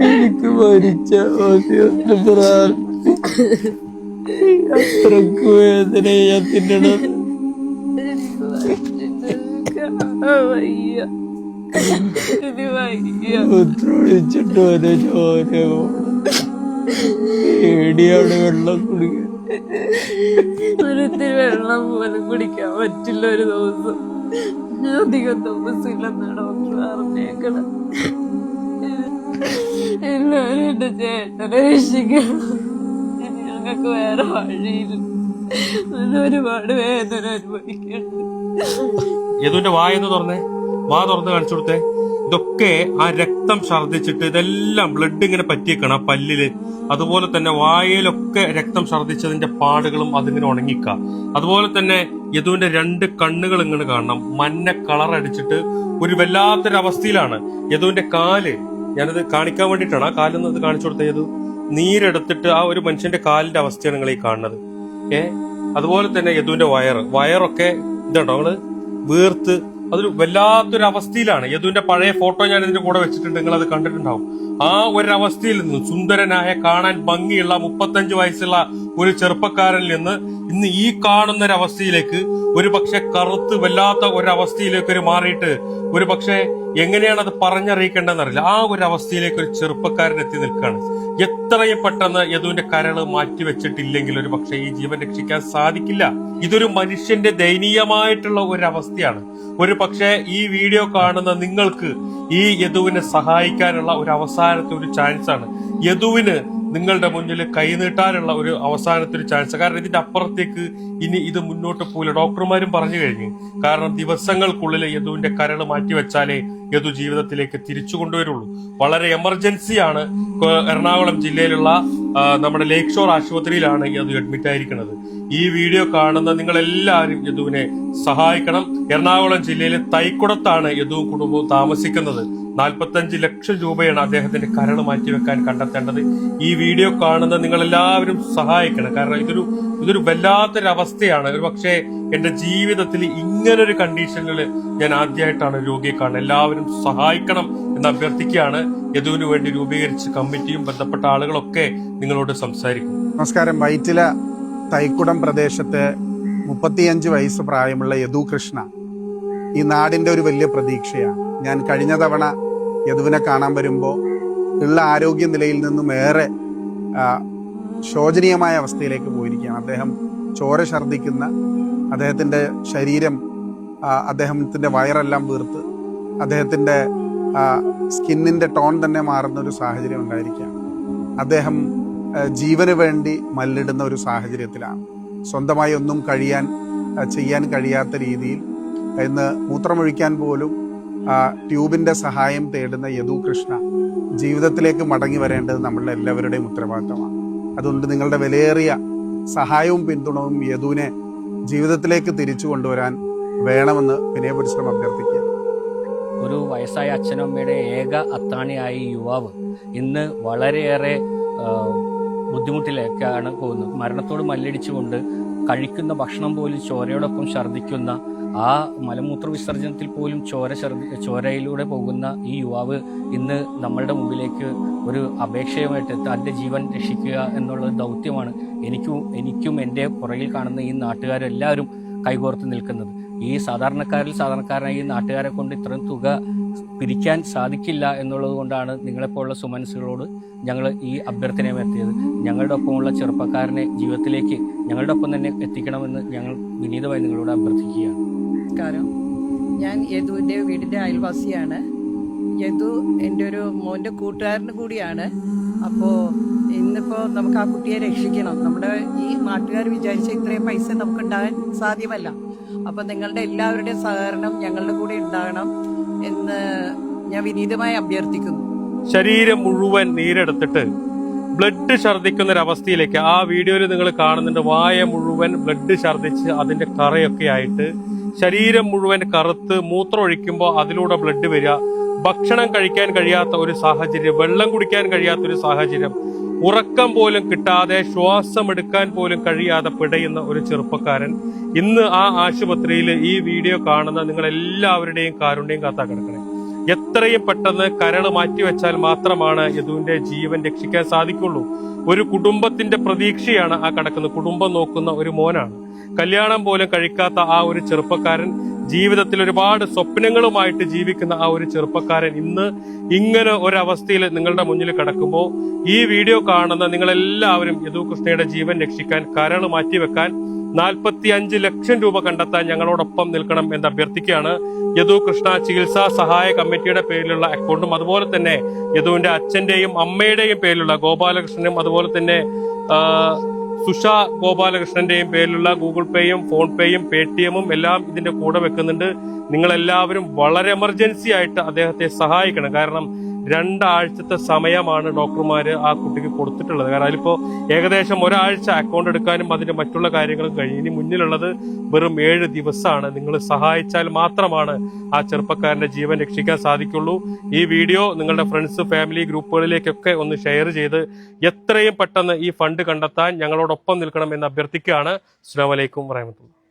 എനിക്ക് മരിച്ച ഓസിയൊന്ന് പ്രാർത്ഥി. അത്രക്ക് വേദന ഞാൻ തിന്നണം. ഒത്തൊഴിച്ചിട്ട് ഓരോ ചോര പേടിയാണ് വെള്ളം കുടിക്കാൻ. ഒരിത്തിരി വെള്ളം പോലും കുടിക്കാൻ പറ്റില്ല. ഒരു ദിവസം അധികം താമസില്ലെന്നാണ് ഡോക്ടർ പറഞ്ഞേക്കണം. എല്ലാവരും എന്റെ ചേട്ടനെ രക്ഷിക്കണം. ഞങ്ങൾക്ക് വേറെ വഴിയില്ല. ഒരുപാട് വേദന അനുഭവിക്കുന്നുണ്ട്. യദുവിന്റെ വായെന്ന് തുറന്നേ, വാ തുറന്ന് കാണിച്ചു കൊടുത്തേ. ഇതൊക്കെ ആ രക്തം ഛർദ്ദിച്ചിട്ട് ഇതെല്ലാം ബ്ലഡ് ഇങ്ങനെ പറ്റിയേക്കണം പല്ലില്. അതുപോലെ തന്നെ വായയിലൊക്കെ രക്തം ഛർദ്ദിച്ചതിന്റെ പാടുകളും അതിങ്ങനെ ഉണങ്ങിക്ക. അതുപോലെ തന്നെ യദുവിന്റെ 2 കണ്ണുകൾ ഇങ്ങനെ കാണണം, മഞ്ഞ കളർ അടിച്ചിട്ട് ഒരു വല്ലാത്തൊരവസ്ഥയിലാണ്. യദുവിന്റെ കാല്, ഞാനത് കാണിക്കാൻ വേണ്ടിയിട്ടാണ് ആ കാലൊന്നും അത് കാണിച്ചു കൊടുത്തത്. യദു നീരെടുത്തിട്ട് ആ ഒരു മനുഷ്യന്റെ കാലിന്റെ അവസ്ഥയാണ് നിങ്ങൾ ഈ കാണുന്നത്. അതുപോലെ തന്നെ യദുവിന്റെ വയറൊക്കെ ഇതുണ്ടോ നിങ്ങള് വീർത്ത് അതൊരു വല്ലാത്തൊരു അവസ്ഥയിലാണ്. യദുവിന്റെ പഴയ ഫോട്ടോ ഞാൻ ഇതിന്റെ കൂടെ വെച്ചിട്ടുണ്ട്, നിങ്ങൾ അത് കണ്ടിട്ടുണ്ടാവും. ആ ഒരവസ്ഥയിൽ നിന്ന് സുന്ദരനായ കാണാൻ ഭംഗിയുള്ള 35 വയസ്സുള്ള ഒരു ചെറുപ്പക്കാരനിൽ നിന്ന് ഇന്ന് ഈ കാണുന്ന ഒരവസ്ഥയിലേക്ക്, ഒരു പക്ഷെ കറുത്ത് വല്ലാത്ത ഒരവസ്ഥയിലേക്ക് ഒരു മാറിയിട്ട്, ഒരു പക്ഷെ എങ്ങനെയാണ് അത് പറഞ്ഞറിയിക്കേണ്ടതെന്നറിയില്ല, ആ ഒരു അവസ്ഥയിലേക്ക് ഒരു ചെറുപ്പക്കാരൻ എത്തി നിൽക്കുകയാണ്. എത്രയും പെട്ടെന്ന് യദുവിന്റെ കരള് മാറ്റിവെച്ചിട്ടില്ലെങ്കിൽ ഒരു പക്ഷെ ഈ ജീവൻ രക്ഷിക്കാൻ സാധിക്കില്ല. ഇതൊരു മനുഷ്യന്റെ ദയനീയമായിട്ടുള്ള ഒരു അവസ്ഥയാണ്. ഒരു പക്ഷെ ഈ വീഡിയോ കാണുന്ന നിങ്ങൾക്ക് ഈ യദുവിനെ സഹായിക്കാനുള്ള ഒരു അവസാനത്തെ ഒരു ചാൻസ് ആണ്. യദുവിന് നിങ്ങളുടെ മുന്നിൽ കൈനീട്ടാനുള്ള ഒരു അവസാനത്തെ ഒരു ചാൻസ്. കാരണം ഇതിന്റെ അപ്പുറത്തേക്ക് ഇനി ഇത് മുന്നോട്ട് പോകില്ല. ഡോക്ടർമാരും പറഞ്ഞു കഴിഞ്ഞു. കാരണം ദിവസങ്ങൾക്കുള്ളിൽ യദുവിന്റെ കരള് മാറ്റിവെച്ചാലേ യദു ജീവിതത്തിലേക്ക് തിരിച്ചു കൊണ്ടുവരുള്ളൂ. വളരെ എമർജൻസിയാണ്. എറണാകുളം ജില്ലയിലുള്ള നമ്മുടെ ലേക്ക് ഷോർ ആശുപത്രിയിലാണ് യദു അഡ്മിറ്റ് ആയിരിക്കുന്നത്. ഈ വീഡിയോ കാണുന്ന നിങ്ങൾ എല്ലാവരും യദുവിനെ സഹായിക്കണം. എറണാകുളം ജില്ലയിലെ തൈക്കുടത്താണ് യദുവും കുടുംബവും താമസിക്കുന്നത്. 45 ലക്ഷം രൂപയാണ് അദ്ദേഹത്തിന്റെ കരൾ മാറ്റിവെക്കാൻ കണ്ടെത്തേണ്ടത്. ഈ വീഡിയോ കാണുന്ന നിങ്ങൾ എല്ലാവരും സഹായിക്കണം. കാരണം ഇതൊരു വല്ലാത്തൊരവസ്ഥയാണ്. ഒരു പക്ഷേ എന്റെ ജീവിതത്തിൽ ഇങ്ങനൊരു കണ്ടീഷനിൽ ഞാൻ ആദ്യമായിട്ടാണ് രോഗിയെ കാണുന്നത്. എല്ലാവരും സഹായിക്കണം എന്ന് അഭ്യർത്ഥിക്കുകയാണ്. യദുവിന് വേണ്ടി രൂപീകരിച്ച കമ്മിറ്റിയും ബന്ധപ്പെട്ട ആളുകളൊക്കെ നിങ്ങളോട് സംസാരിക്കും. നമസ്കാരം. വൈറ്റില തൈക്കുടം പ്രദേശത്തെ 35 വയസ്സ് പ്രായമുള്ള യദു കൃഷ്ണ ഈ നാടിന്റെ ഒരു വലിയ പ്രതീക്ഷയാണ്. ഞാൻ കഴിഞ്ഞ തവണ യദുവിനെ കാണാൻ വരുമ്പോൾ ഉള്ള ആരോഗ്യ നിലയിൽ നിന്നും ഏറെ ശോചനീയമായ അവസ്ഥയിലേക്ക് പോയിരിക്കുകയാണ്. അദ്ദേഹം ചോര ഛർദ്ദിക്കുന്ന, അദ്ദേഹത്തിൻ്റെ ശരീരം, അദ്ദേഹത്തിൻ്റെ വയറെല്ലാം വീർത്ത് അദ്ദേഹത്തിൻ്റെ സ്കിന്നിൻ്റെ ടോൺ തന്നെ മാറുന്ന ഒരു സാഹചര്യം ഉണ്ടായിരിക്കുകയാണ്. അദ്ദേഹം ജീവന് വേണ്ടി മല്ലിടുന്ന ഒരു സാഹചര്യത്തിലാണ്. സ്വന്തമായി ഒന്നും ചെയ്യാൻ കഴിയാത്ത രീതിയിൽ ഇന്ന് മൂത്രമൊഴിക്കാൻ പോലും ട്യൂബിൻ്റെ സഹായം തേടുന്ന യദു കൃഷ്ണ ജീവിതത്തിലേക്ക് മടങ്ങി വരേണ്ടത് നമ്മളുടെ എല്ലാവരുടെയും ഉത്തരവാദിത്തമാണ്. അതുകൊണ്ട് നിങ്ങളുടെ വിലയേറിയ സഹായവും പിന്തുണവും യദുവിനെ ജീവിതത്തിലേക്ക് തിരിച്ചു കൊണ്ടുവരാൻ വേണമെന്ന് വിനയപരിശ്രമം അഭ്യർത്ഥിക്കുക. ഒരു വയസ്സായ അച്ഛനും അമ്മയുടെ ഏക അത്താണിയായ യുവാവ് ഇന്ന് വളരെയേറെ ബുദ്ധിമുട്ടിലേക്കാണ് പോകുന്നത്. മരണത്തോട് മല്ലടിച്ചുകൊണ്ട് കഴിക്കുന്ന ഭക്ഷണം പോലും ചോരയോടൊപ്പം ഛർദ്ദിക്കുന്ന, ആ മലമൂത്ര വിസർജനത്തിൽ പോലും ചോരയിലൂടെ പോകുന്ന ഈ യുവാവ് ഇന്ന് നമ്മളുടെ മുമ്പിലേക്ക് ഒരു അപേക്ഷയുമായിട്ട് തൻ്റെ ജീവൻ രക്ഷിക്കുക എന്നുള്ള ദൗത്യമാണ് എനിക്കും എൻ്റെ പുറകിൽ കാണുന്ന ഈ നാട്ടുകാരെല്ലാവരും കൈകോർത്ത് നിൽക്കുന്നത്. ഈ സാധാരണക്കാരായ ഈ നാട്ടുകാരെ കൊണ്ട് ഇത്രയും തുക പിരിക്കാൻ സാധിക്കില്ല എന്നുള്ളത് കൊണ്ടാണ് നിങ്ങളെപ്പോലുള്ള സുമനസ്സുകളോട് ഞങ്ങൾ ഈ അഭ്യർത്ഥനയും എത്തിയത്. ഞങ്ങളുടെ ഒപ്പമുള്ള ചെറുപ്പക്കാരനെ ജീവിതത്തിലേക്ക് ഞങ്ങളുടെ ഒപ്പം തന്നെ എത്തിക്കണമെന്ന് ഞങ്ങൾ വിനീതമായി നിങ്ങളോട് അഭ്യർത്ഥിക്കുകയാണ്. നമസ്കാരം. ഞാൻ യദുവിൻ്റെ വീടിൻ്റെ അയൽവാസിയാണ്. യദു എൻ്റെ ഒരു മോൻ്റെ കൂട്ടുകാരന് കൂടിയാണ്. അപ്പോൾ ഇന്നിപ്പോൾ നമുക്ക് ആ കുട്ടിയെ രക്ഷിക്കണം. നമ്മുടെ ഈ നാട്ടുകാർ വിചാരിച്ച ഇത്രയും പൈസ നമുക്ക് ഉണ്ടാകാൻ സാധ്യമല്ല. അപ്പോൾ നിങ്ങളുടെ എല്ലാവരുടെയും സഹകരണം ഞങ്ങളുടെ കൂടെ ഉണ്ടാകണം എന്ന് ഞാൻ വിനീതമായി അഭ്യർത്ഥിക്കുന്നു. ശരീരം മുഴുവൻ നീരെടുത്തിട്ട് ബ്ലഡ് ഛർദ്ദിക്കുന്ന ഒരവസ്ഥയിലേക്ക് ആ വീഡിയോയിൽ നിങ്ങൾ കാണുന്നുണ്ട്. വായ മുഴുവൻ ബ്ലഡ് ഛർദ്ദിച്ച് അതിന്റെ കറയൊക്കെ ആയിട്ട് ശരീരം മുഴുവൻ കറുത്ത്, മൂത്രം ഒഴിക്കുമ്പോൾ അതിലൂടെ ബ്ലഡ് വരിക, ഭക്ഷണം കഴിക്കാൻ കഴിയാത്ത ഒരു സാഹചര്യം, വെള്ളം കുടിക്കാൻ കഴിയാത്ത ഒരു സാഹചര്യം, ഉറക്കം പോലും കിട്ടാതെ ശ്വാസം എടുക്കാൻ പോലും കഴിയാതെ പിടയുന്ന ഒരു ചെറുപ്പക്കാരൻ ഇന്ന് ആ ആശുപത്രിയിൽ ഈ വീഡിയോ കാണുന്ന നിങ്ങൾ എല്ലാവരുടെയും കാരുണ്യം കാത്താ കിടക്കണേ. എത്രയും പെട്ടെന്ന് കരൾ മാറ്റിവെച്ചാൽ മാത്രമാണ് യദുവിന്റെ ജീവൻ രക്ഷിക്കാൻ സാധിക്കുള്ളൂ. ഒരു കുടുംബത്തിന്റെ പ്രതീക്ഷയാണ് ആ കിടക്കുന്നത്. കുടുംബം നോക്കുന്ന ഒരു മോനാണ്. കല്യാണം പോലും കഴിക്കാത്ത ആ ഒരു ചെറുപ്പക്കാരൻ, ജീവിതത്തിൽ ഒരുപാട് സ്വപ്നങ്ങളുമായിട്ട് ജീവിക്കുന്ന ആ ഒരു ചെറുപ്പക്കാരൻ ഇന്ന് ഇങ്ങനെ ഒരവസ്ഥയിൽ നിങ്ങളുടെ മുന്നിൽ കിടക്കുമ്പോൾ ഈ വീഡിയോ കാണുന്ന നിങ്ങളെല്ലാവരും യദു കൃഷ്ണയുടെ ജീവൻ രക്ഷിക്കാൻ, കരൾ മാറ്റിവെക്കാൻ 45 ലക്ഷം രൂപ കണ്ടെത്താൻ ഞങ്ങളോടൊപ്പം നിൽക്കണം എന്ന് അഭ്യർത്ഥിക്കുകയാണ്. യദു കൃഷ്ണ ചികിത്സാ സഹായ കമ്മിറ്റിയുടെ പേരിലുള്ള അക്കൗണ്ടും അതുപോലെ തന്നെ യദുവിന്റെ അച്ഛന്റെയും അമ്മയുടെയും പേരിലുള്ള ഗോപാലകൃഷ്ണനും അതുപോലെ തന്നെ സുഷ ഗോപാലകൃഷ്ണന്റെയും പേരിലുള്ള ഗൂഗിൾ പേയും ഫോൺ പേയും പേടിഎമ്മും എല്ലാം ഇതിന്റെ കൂടെ വെക്കുന്നുണ്ട്. നിങ്ങളെല്ലാവരും വളരെ എമർജൻസി ആയിട്ട് അദ്ദേഹത്തെ സഹായിക്കണം. കാരണം 2 ആഴ്ചത്തെ സമയമാണ് ഡോക്ടർമാര് ആ കുട്ടിക്ക് കൊടുത്തിട്ടുള്ളത്. കാരണം അതിലിപ്പോ ഏകദേശം ഒരാഴ്ച അക്കൗണ്ട് എടുക്കാനും അതിന്റെ മറ്റുള്ള കാര്യങ്ങളും കഴിയും. ഇനി മുന്നിലുള്ളത് വെറും 7 ദിവസമാണ്. നിങ്ങൾ സഹായിച്ചാൽ മാത്രമാണ് ആ ചെറുപ്പക്കാരന്റെ ജീവൻ രക്ഷിക്കാൻ സാധിക്കുള്ളൂ. ഈ വീഡിയോ നിങ്ങളുടെ ഫ്രണ്ട്സ്, ഫാമിലി ഗ്രൂപ്പുകളിലേക്കൊക്കെ ഒന്ന് ഷെയർ ചെയ്ത് എത്രയും പെട്ടെന്ന് ഈ ഫണ്ട് കണ്ടെത്താൻ ഞങ്ങളോടൊപ്പം നിൽക്കണം എന്ന് അഭ്യർത്ഥിക്കുകയാണ്. അസ്സലാമു അലൈക്കും വറഹ്മത്തുള്ളാഹി.